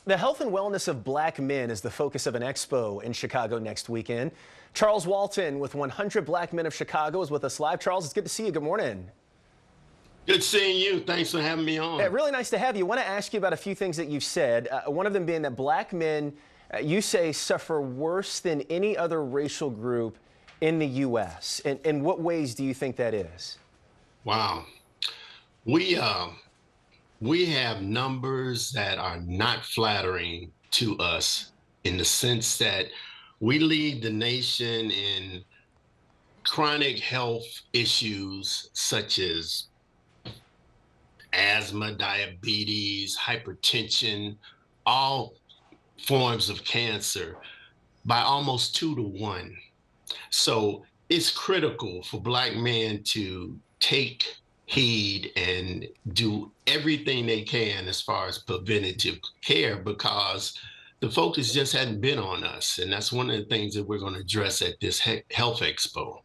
The health and wellness of black men is the focus of an expo in Chicago next weekend. Charles Walton with 100 Black Men of Chicago is with us live. Charles, it's good to see you. Good morning. Good seeing you. Thanks for having me on. Really nice to have you. I want to ask you about a few things that you've said. One of them being that black men, you say, suffer worse than any other racial group in the U.S. In what ways do you think that is? Wow. We we have numbers that are not flattering to us in the sense that we lead the nation in chronic health issues such as asthma, diabetes, hypertension, all forms of cancer by almost 2 to 1. So it's critical for black men to take heed and do everything they can as far as preventative care because the focus just hadn't been on us. And that's one of the things that we're going to address at this health expo.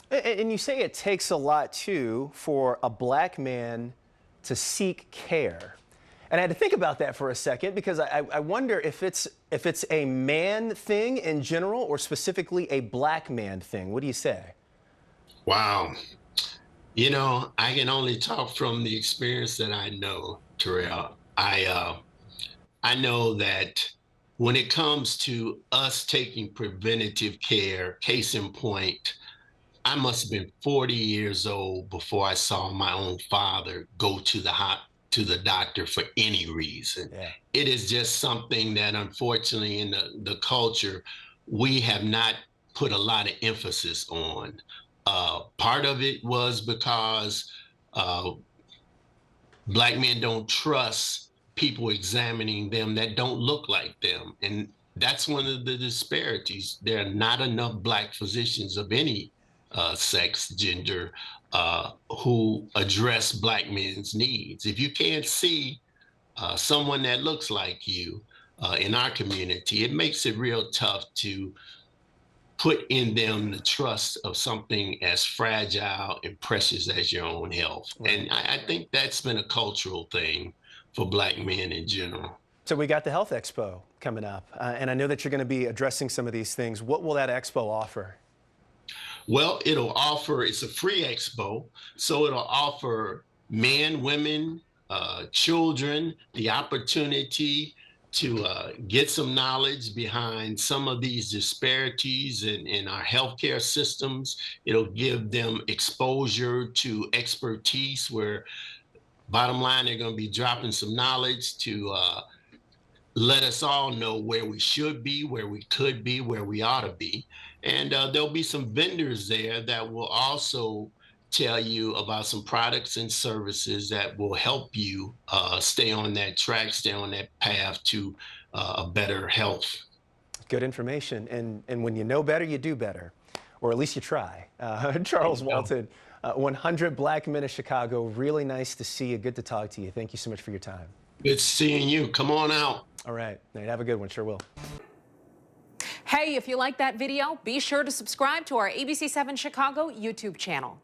And you say it takes a lot, too, for a black man to seek care. And I had to think about that for a second because I wonder if it's a man thing in general or specifically a black man thing. What do you say? Wow. You know, I can only talk from the experience that I know, Terrell. I know that when it comes to us taking preventative care, case in point, I must have been 40 years old before I saw my own father go to the doctor for any reason. Yeah. It is just something that unfortunately in the culture, we have not put a lot of emphasis on. Part of it was because black men don't trust people examining them that don't look like them. And that's one of the disparities. There are not enough black physicians of any sex, gender, who address black men's needs. If you can't see someone that looks like you in our community, it makes it real tough to put in them the trust of something as fragile and precious as your own health. Right. And I think that's been a cultural thing for black men in general. So we got the Health Expo coming up, and I know that you're going to be addressing some of these things. What will that expo offer? Well, it's a free expo, so it'll offer men, women, children the opportunity to get some knowledge behind some of these disparities in our healthcare systems. It'll give them exposure to expertise where, bottom line, they're going to be dropping some knowledge to let us all know where we should be, where we could be, where we ought to be. And there'll be some vendors there that will also tell you about some products and services that will help you stay on that track, stay on that path to a better health. Good information. And when you know better, you do better, or at least you try. Charles Walton, 100 Black Men of Chicago. Really nice to see you. Good to talk to you. Thank you so much for your time. Good seeing you. Come on out. All right. Have a good one. Sure will. Hey, if you like that video, be sure to subscribe to our ABC7 Chicago YouTube channel.